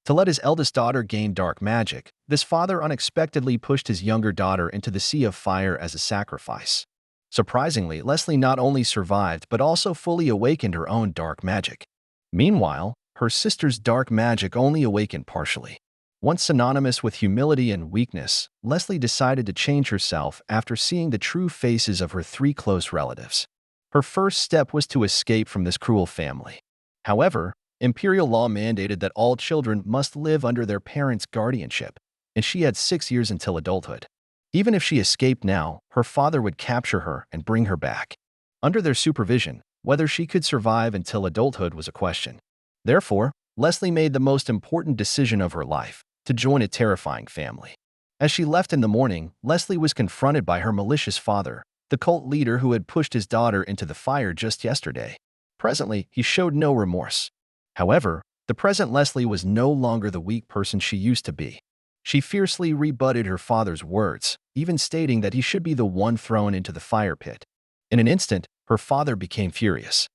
To let his eldest daughter gain dark magic, this father unexpectedly pushed his younger daughter into the sea of fire as a sacrifice. Surprisingly, Leslie not only survived but also fully awakened her own dark magic. Meanwhile, her sister's dark magic only awakened partially. Once synonymous with humility and weakness, Leslie decided to change herself after seeing the true faces of her three close relatives. Her first step was to escape from this cruel family. However, imperial law mandated that all children must live under their parents' guardianship, and she had 6 years until adulthood. Even if she escaped now, her father would capture her and bring her back. Under their supervision, whether she could survive until adulthood was a question. Therefore, Leslie made the most important decision of her life, to join a terrifying family. As she left in the morning, Leslie was confronted by her malicious father, the cult leader who had pushed his daughter into the fire just yesterday. Presently, he showed no remorse. However, the present Leslie was no longer the weak person she used to be. She fiercely rebutted her father's words, even stating that he should be the one thrown into the fire pit. In an instant, her father became furious.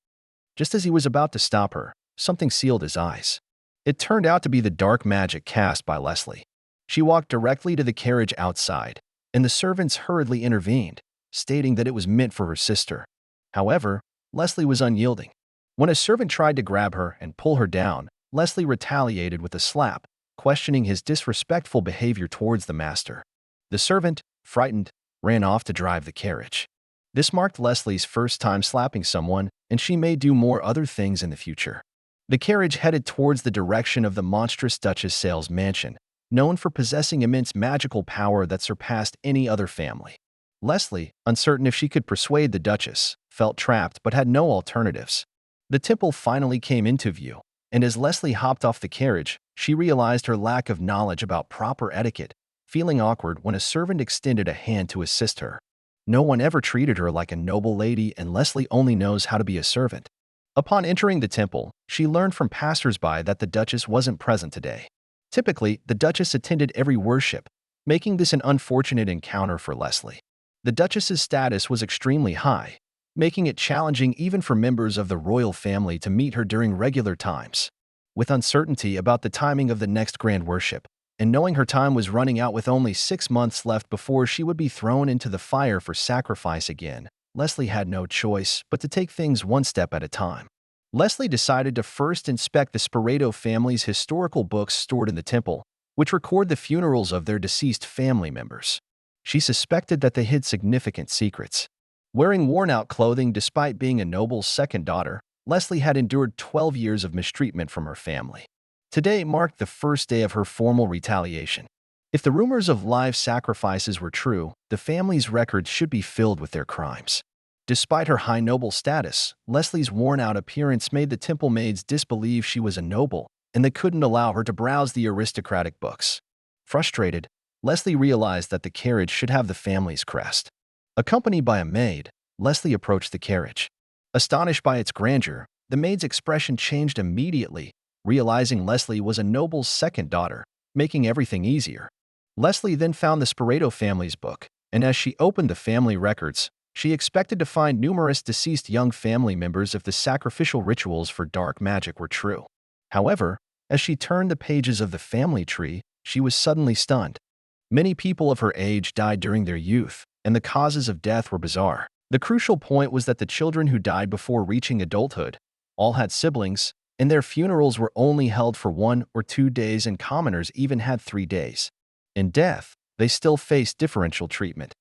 Just as he was about to stop her, something sealed his eyes. It turned out to be the dark magic cast by Leslie. She walked directly to the carriage outside, and the servants hurriedly intervened, stating that it was meant for her sister. However, Leslie was unyielding. When a servant tried to grab her and pull her down, Leslie retaliated with a slap, questioning his disrespectful behavior towards the master. The servant, frightened, ran off to drive the carriage. This marked Leslie's first time slapping someone, and she may do more other things in the future. The carriage headed towards the direction of the monstrous Duchess Sale's mansion, known for possessing immense magical power that surpassed any other family. Leslie, uncertain if she could persuade the Duchess, felt trapped but had no alternatives. The temple finally came into view, and as Leslie hopped off the carriage, she realized her lack of knowledge about proper etiquette, feeling awkward when a servant extended a hand to assist her. No one ever treated her like a noble lady, and Leslie only knows how to be a servant. Upon entering the temple, she learned from passers-by that the Duchess wasn't present today. Typically, the Duchess attended every worship, making this an unfortunate encounter for Leslie. The Duchess's status was extremely high, making it challenging even for members of the royal family to meet her during regular times. With uncertainty about the timing of the next grand worship, and knowing her time was running out with only 6 months left before she would be thrown into the fire for sacrifice again, Leslie had no choice but to take things one step at a time. Leslie decided to first inspect the Sporato family's historical books stored in the temple, which record the funerals of their deceased family members. She suspected that they hid significant secrets. Wearing worn-out clothing despite being a noble's second daughter, Leslie had endured 12 years of mistreatment from her family. Today marked the first day of her formal retaliation. If the rumors of live sacrifices were true, the family's records should be filled with their crimes. Despite her high noble status, Leslie's worn-out appearance made the temple maids disbelieve she was a noble, and they couldn't allow her to browse the aristocratic books. Frustrated, Leslie realized that the carriage should have the family's crest. Accompanied by a maid, Leslie approached the carriage. Astonished by its grandeur, the maid's expression changed immediately, realizing Leslie was a noble's second daughter, making everything easier. Leslie then found the Sporato family's book, and as she opened the family records, she expected to find numerous deceased young family members if the sacrificial rituals for dark magic were true. However, as she turned the pages of the family tree, she was suddenly stunned. Many people of her age died during their youth, and the causes of death were bizarre. The crucial point was that the children who died before reaching adulthood all had siblings, and their funerals were only held for 1 or 2 days, and commoners even had 3 days. In death, they still faced differential treatment.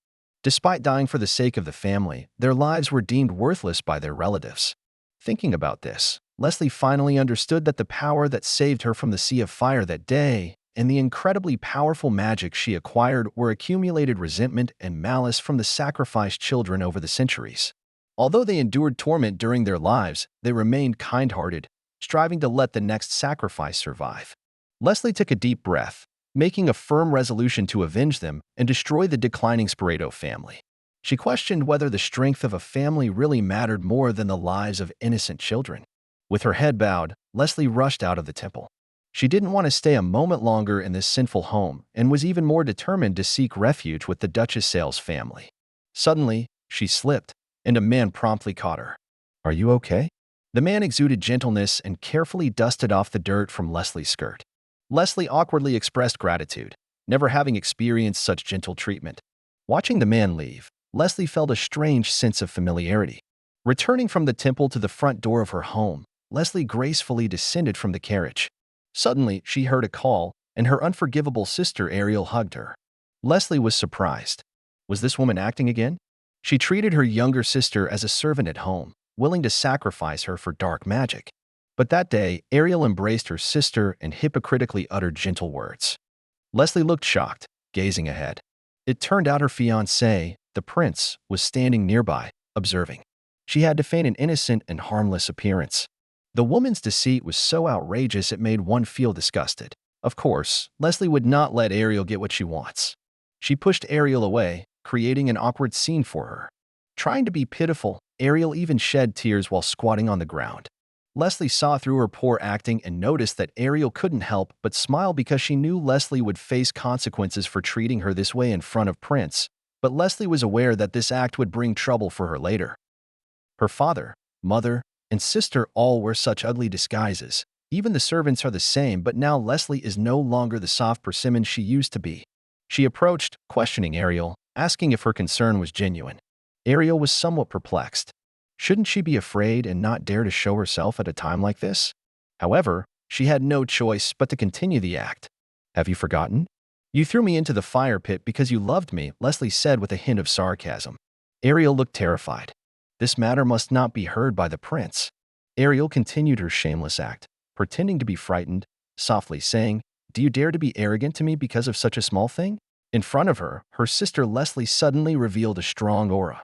Despite dying for the sake of the family, their lives were deemed worthless by their relatives. Thinking about this, Leslie finally understood that the power that saved her from the sea of fire that day and the incredibly powerful magic she acquired were accumulated resentment and malice from the sacrificed children over the centuries. Although they endured torment during their lives, they remained kind-hearted, striving to let the next sacrifice survive. Leslie took a deep breath, making a firm resolution to avenge them and destroy the declining Sporato family. She questioned whether the strength of a family really mattered more than the lives of innocent children. With her head bowed, Leslie rushed out of the temple. She didn't want to stay a moment longer in this sinful home and was even more determined to seek refuge with the Duchess Sale's family. Suddenly, she slipped, and a man promptly caught her. "Are you okay?" The man exuded gentleness and carefully dusted off the dirt from Leslie's skirt. Leslie awkwardly expressed gratitude, never having experienced such gentle treatment. Watching the man leave, Leslie felt a strange sense of familiarity. Returning from the temple to the front door of her home, Leslie gracefully descended from the carriage. Suddenly, she heard a call, and her unforgivable sister Ariel hugged her. Leslie was surprised. Was this woman acting again? She treated her younger sister as a servant at home, willing to sacrifice her for dark magic. But that day, Ariel embraced her sister and hypocritically uttered gentle words. Leslie looked shocked, gazing ahead. It turned out her fiancé, the prince, was standing nearby, observing. She had to feign an innocent and harmless appearance. The woman's deceit was so outrageous it made one feel disgusted. Of course, Leslie would not let Ariel get what she wants. She pushed Ariel away, creating an awkward scene for her. Trying to be pitiful, Ariel even shed tears while squatting on the ground. Leslie saw through her poor acting and noticed that Ariel couldn't help but smile because she knew Leslie would face consequences for treating her this way in front of Prince, but Leslie was aware that this act would bring trouble for her later. Her father, mother, and sister all wear such ugly disguises. Even the servants are the same, but now Leslie is no longer the soft persimmon she used to be. She approached, questioning Ariel, asking if her concern was genuine. Ariel was somewhat perplexed. Shouldn't she be afraid and not dare to show herself at a time like this? However, she had no choice but to continue the act. Have you forgotten? You threw me into the fire pit because you loved me, Leslie said with a hint of sarcasm. Ariel looked terrified. This matter must not be heard by the prince. Ariel continued her shameless act, pretending to be frightened, softly saying, "Do you dare to be arrogant to me because of such a small thing?" In front of her, her sister Leslie suddenly revealed a strong aura.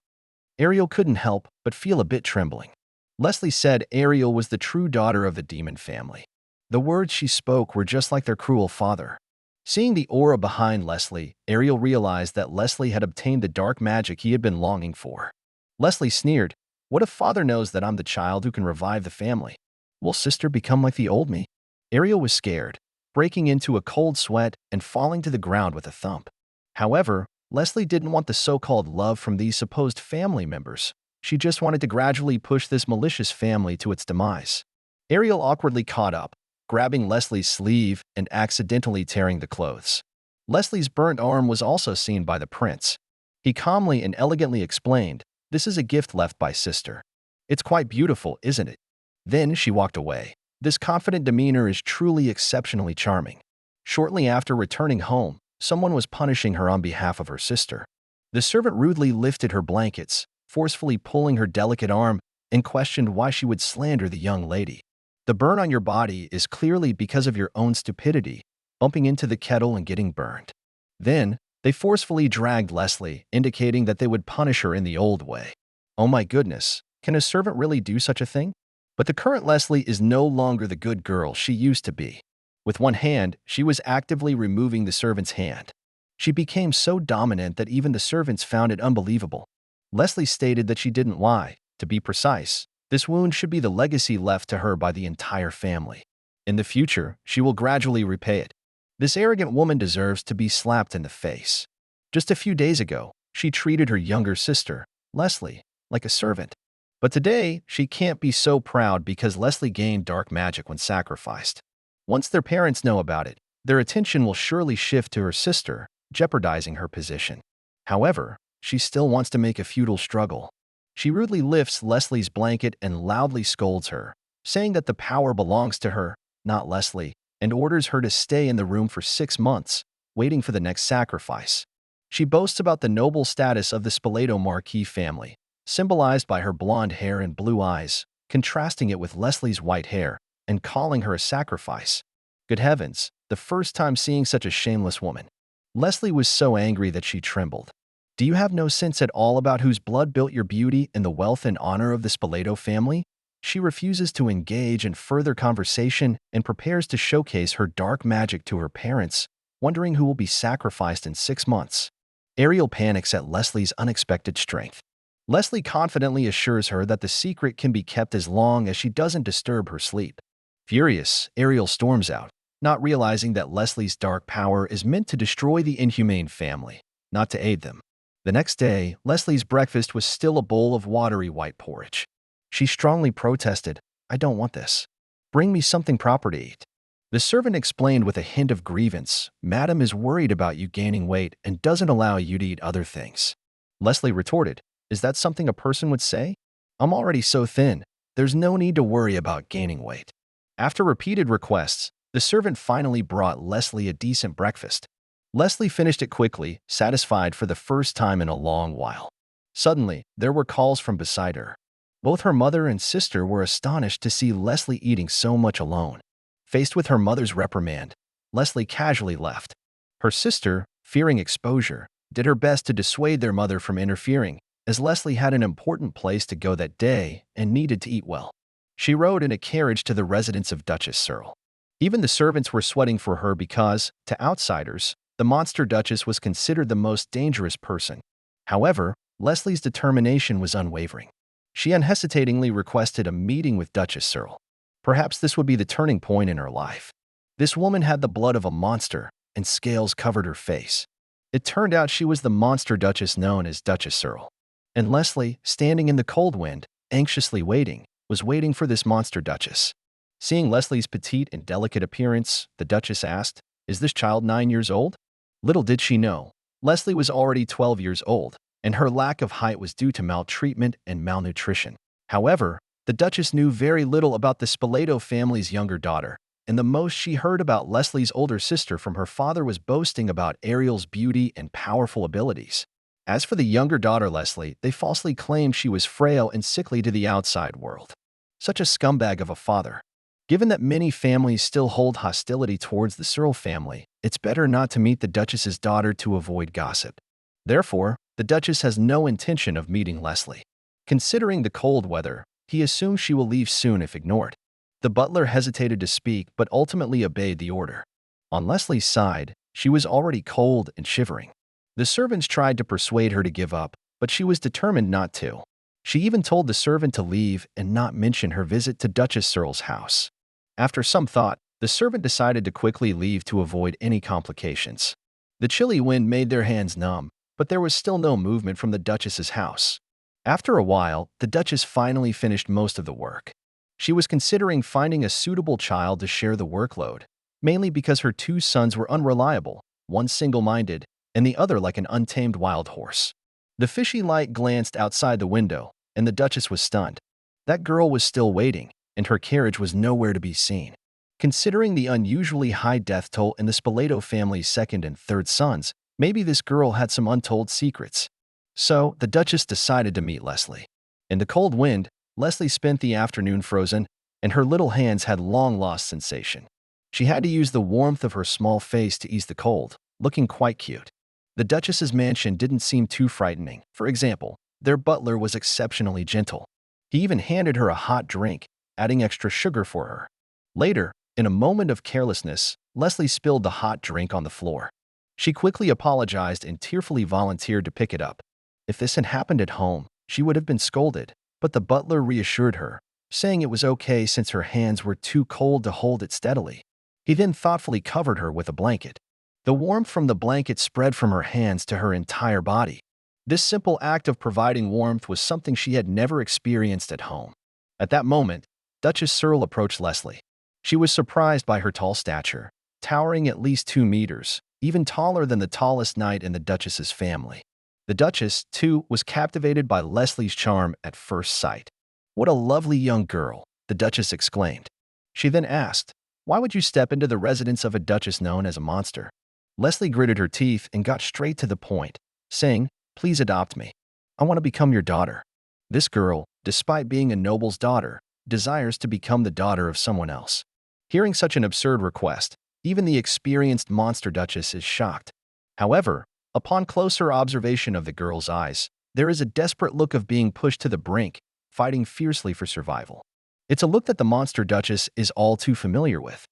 Ariel couldn't help but feel a bit trembling. Leslie said Ariel was the true daughter of the demon family. The words she spoke were just like their cruel father. Seeing the aura behind Leslie, Ariel realized that Leslie had obtained the dark magic he had been longing for. Leslie sneered, "What if father knows that I'm the child who can revive the family? Will sister become like the old me?" Ariel was scared, breaking into a cold sweat and falling to the ground with a thump. However, Leslie didn't want the so-called love from these supposed family members. She just wanted to gradually push this malicious family to its demise. Ariel awkwardly caught up, grabbing Leslie's sleeve and accidentally tearing the clothes. Leslie's burnt arm was also seen by the prince. He calmly and elegantly explained, "This is a gift left by sister. It's quite beautiful, isn't it?" Then she walked away. This confident demeanor is truly exceptionally charming. Shortly after returning home, someone was punishing her on behalf of her sister. The servant rudely lifted her blankets, forcefully pulling her delicate arm, and questioned why she would slander the young lady. "The burn on your body is clearly because of your own stupidity, bumping into the kettle and getting burned." Then, they forcefully dragged Leslie, indicating that they would punish her in the old way. Oh my goodness, can a servant really do such a thing? But the current Leslie is no longer the good girl she used to be. With one hand, she was actively removing the servant's hand. She became so dominant that even the servants found it unbelievable. Leslie stated that she didn't lie. To be precise, this wound should be the legacy left to her by the entire family. In the future, she will gradually repay it. This arrogant woman deserves to be slapped in the face. Just a few days ago, she treated her younger sister, Leslie, like a servant. But today, she can't be so proud because Leslie gained dark magic when sacrificed. Once their parents know about it, their attention will surely shift to her sister, jeopardizing her position. However, she still wants to make a futile struggle. She rudely lifts Leslie's blanket and loudly scolds her, saying that the power belongs to her, not Leslie, and orders her to stay in the room for 6 months, waiting for the next sacrifice. She boasts about the noble status of the Spoleto Marquis family, symbolized by her blonde hair and blue eyes, contrasting it with Leslie's white hair, and calling her a sacrifice. Good heavens, the first time seeing such a shameless woman. Leslie was so angry that she trembled. Do you have no sense at all about whose blood built your beauty and the wealth and honor of the Spoleto family? She refuses to engage in further conversation and prepares to showcase her dark magic to her parents, wondering who will be sacrificed in 6 months. Ariel panics at Leslie's unexpected strength. Leslie confidently assures her that the secret can be kept as long as she doesn't disturb her sleep. Furious, Ariel storms out, not realizing that Leslie's dark power is meant to destroy the inhumane family, not to aid them. The next day, Leslie's breakfast was still a bowl of watery white porridge. She strongly protested, "I don't want this. Bring me something proper to eat." The servant explained with a hint of grievance, "Madam is worried about you gaining weight and doesn't allow you to eat other things." Leslie retorted, "Is that something a person would say? I'm already so thin. There's no need to worry about gaining weight." After repeated requests, the servant finally brought Leslie a decent breakfast. Leslie finished it quickly, satisfied for the first time in a long while. Suddenly, there were calls from beside her. Both her mother and sister were astonished to see Leslie eating so much alone. Faced with her mother's reprimand, Leslie casually left. Her sister, fearing exposure, did her best to dissuade their mother from interfering, as Leslie had an important place to go that day and needed to eat well. She rode in a carriage to the residence of Duchess Searle. Even the servants were sweating for her because, to outsiders, the monster Duchess was considered the most dangerous person. However, Leslie's determination was unwavering. She unhesitatingly requested a meeting with Duchess Searle. Perhaps this would be the turning point in her life. This woman had the blood of a monster, and scales covered her face. It turned out she was the monster Duchess known as Duchess Searle. And Leslie, standing in the cold wind, anxiously waiting, was waiting for this monster Duchess. Seeing Leslie's petite and delicate appearance, the Duchess asked, "Is this child 9 years old?" Little did she know, Leslie was already 12 years old, and her lack of height was due to maltreatment and malnutrition. However, the Duchess knew very little about the Spoleto family's younger daughter, and the most she heard about Leslie's older sister from her father was boasting about Ariel's beauty and powerful abilities. As for the younger daughter Leslie, they falsely claimed she was frail and sickly to the outside world. Such a scumbag of a father. Given that many families still hold hostility towards the Searle family, it's better not to meet the Duchess's daughter to avoid gossip. Therefore, the Duchess has no intention of meeting Leslie. Considering the cold weather, he assumes she will leave soon if ignored. The butler hesitated to speak but ultimately obeyed the order. On Leslie's side, she was already cold and shivering. The servants tried to persuade her to give up, but she was determined not to. She even told the servant to leave and not mention her visit to Duchess Searle's house. After some thought, the servant decided to quickly leave to avoid any complications. The chilly wind made their hands numb, but there was still no movement from the Duchess's house. After a while, the Duchess finally finished most of the work. She was considering finding a suitable child to share the workload, mainly because her 2 sons were unreliable, one single-minded, and the other like an untamed wild horse. The fishy light glanced outside the window, and the Duchess was stunned. That girl was still waiting, and her carriage was nowhere to be seen. Considering the unusually high death toll in the Spoleto family's 2nd and 3rd sons, maybe this girl had some untold secrets. So, the Duchess decided to meet Leslie. In the cold wind, Leslie spent the afternoon frozen, and her little hands had long-lost sensation. She had to use the warmth of her small face to ease the cold, looking quite cute. The Duchess's mansion didn't seem too frightening. For example, their butler was exceptionally gentle. He even handed her a hot drink, adding extra sugar for her. Later, in a moment of carelessness, Leslie spilled the hot drink on the floor. She quickly apologized and tearfully volunteered to pick it up. If this had happened at home, she would have been scolded, but the butler reassured her, saying it was okay since her hands were too cold to hold it steadily. He then thoughtfully covered her with a blanket. The warmth from the blanket spread from her hands to her entire body. This simple act of providing warmth was something she had never experienced at home. At that moment, Duchess Searle approached Leslie. She was surprised by her tall stature, towering at least 2 meters, even taller than the tallest knight in the Duchess's family. The Duchess, too, was captivated by Leslie's charm at first sight. "What a lovely young girl," the Duchess exclaimed. She then asked, "Why would you step into the residence of a Duchess known as a monster?" Leslie gritted her teeth and got straight to the point, saying, "Please adopt me. I want to become your daughter." This girl, despite being a noble's daughter, desires to become the daughter of someone else. Hearing such an absurd request, even the experienced monster Duchess is shocked. However, upon closer observation of the girl's eyes, there is a desperate look of being pushed to the brink, fighting fiercely for survival. It's a look that the monster Duchess is all too familiar with.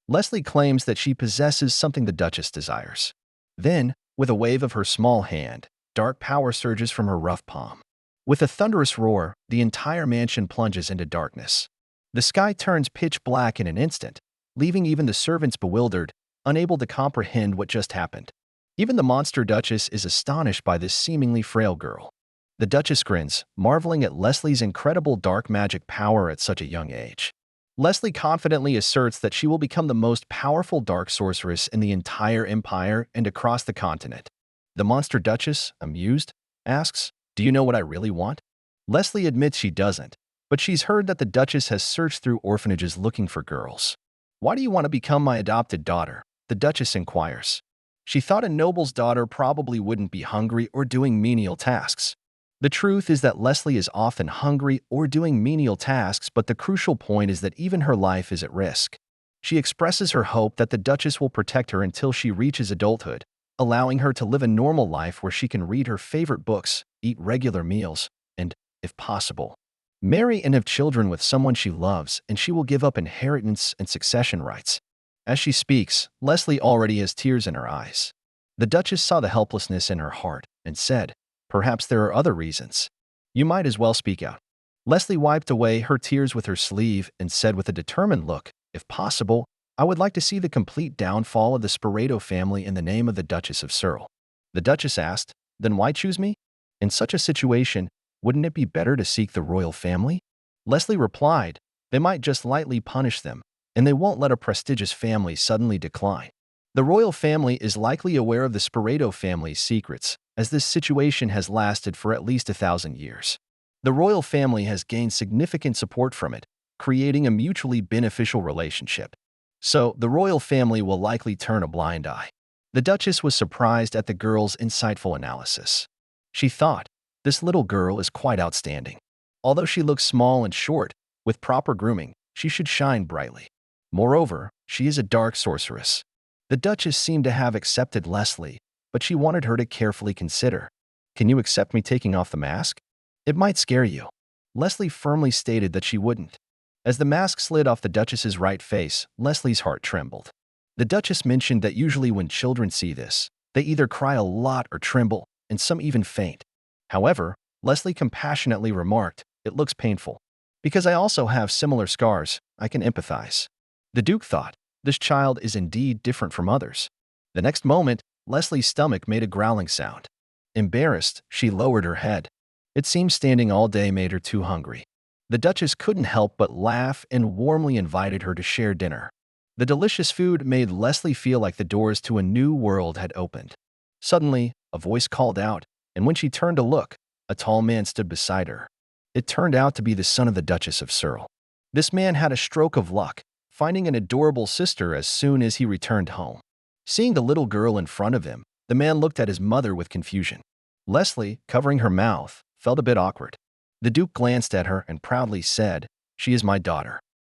Leslie claims that she possesses something the Duchess desires. Then, with a wave of her small hand, dark power surges from her rough palm. With a thunderous roar, the entire mansion plunges into darkness. The sky turns pitch black in an instant, leaving even the servants bewildered, unable to comprehend what just happened. Even the monster Duchess is astonished by this seemingly frail girl. The Duchess grins, marveling at Leslie's incredible dark magic power at such a young age. Leslie confidently asserts that she will become the most powerful dark sorceress in the entire empire and across the continent. The monster Duchess, amused, asks, "Do you know what I really want?" Leslie admits she doesn't, but she's heard that the Duchess has searched through orphanages looking for girls. "Why do you want to become my adopted daughter?" the Duchess inquires. She thought a noble's daughter probably wouldn't be hungry or doing menial tasks. The truth is that Leslie is often hungry or doing menial tasks, but the crucial point is that even her life is at risk. She expresses her hope that the Duchess will protect her until she reaches adulthood, allowing her to live a normal life where she can read her favorite books, eat regular meals, and, if possible, marry and have children with someone she loves, and she will give up inheritance and succession rights. As she speaks, Leslie already has tears in her eyes. The Duchess saw the helplessness in her heart and said, "Perhaps there are other reasons. You might as well speak out." Leslie wiped away her tears with her sleeve and said with a determined look, "If possible, I would like to see the complete downfall of the Sporato family in the name of the Duchess of Searle." The Duchess asked, "Then why choose me? In such a situation, wouldn't it be better to seek the royal family?" Leslie replied, "They might just lightly punish them, and they won't let a prestigious family suddenly decline. The royal family is likely aware of the Sporato family's secrets, as this situation has lasted for at least 1,000 years. The royal family has gained significant support from it, creating a mutually beneficial relationship. So, the royal family will likely turn a blind eye." The Duchess was surprised at the girl's insightful analysis. She thought, "This little girl is quite outstanding. Although she looks small and short, with proper grooming, she should shine brightly. Moreover, she is a dark sorceress." The Duchess seemed to have accepted Leslie, but she wanted her to carefully consider. "Can you accept me taking off the mask? It might scare you." Leslie firmly stated that she wouldn't. As the mask slid off the Duchess's right face, Leslie's heart trembled. The Duchess mentioned that usually when children see this, they either cry a lot or tremble, and some even faint. However, Leslie compassionately remarked, "It looks painful. Because I also have similar scars, I can empathize." The Duke thought, "This child is indeed different from others." The next moment, Leslie's stomach made a growling sound. Embarrassed, she lowered her head. It seemed standing all day made her too hungry. The Duchess couldn't help but laugh and warmly invited her to share dinner. The delicious food made Leslie feel like the doors to a new world had opened. Suddenly, a voice called out, and when she turned to look, a tall man stood beside her. It turned out to be the son of the Duchess of Searle. This man had a stroke of luck, finding an adorable sister as soon as he returned home. Seeing the little girl in front of him, the man looked at his mother with confusion. Leslie, covering her mouth, felt a bit awkward. The Duke glanced at her and proudly said, "She is my daughter."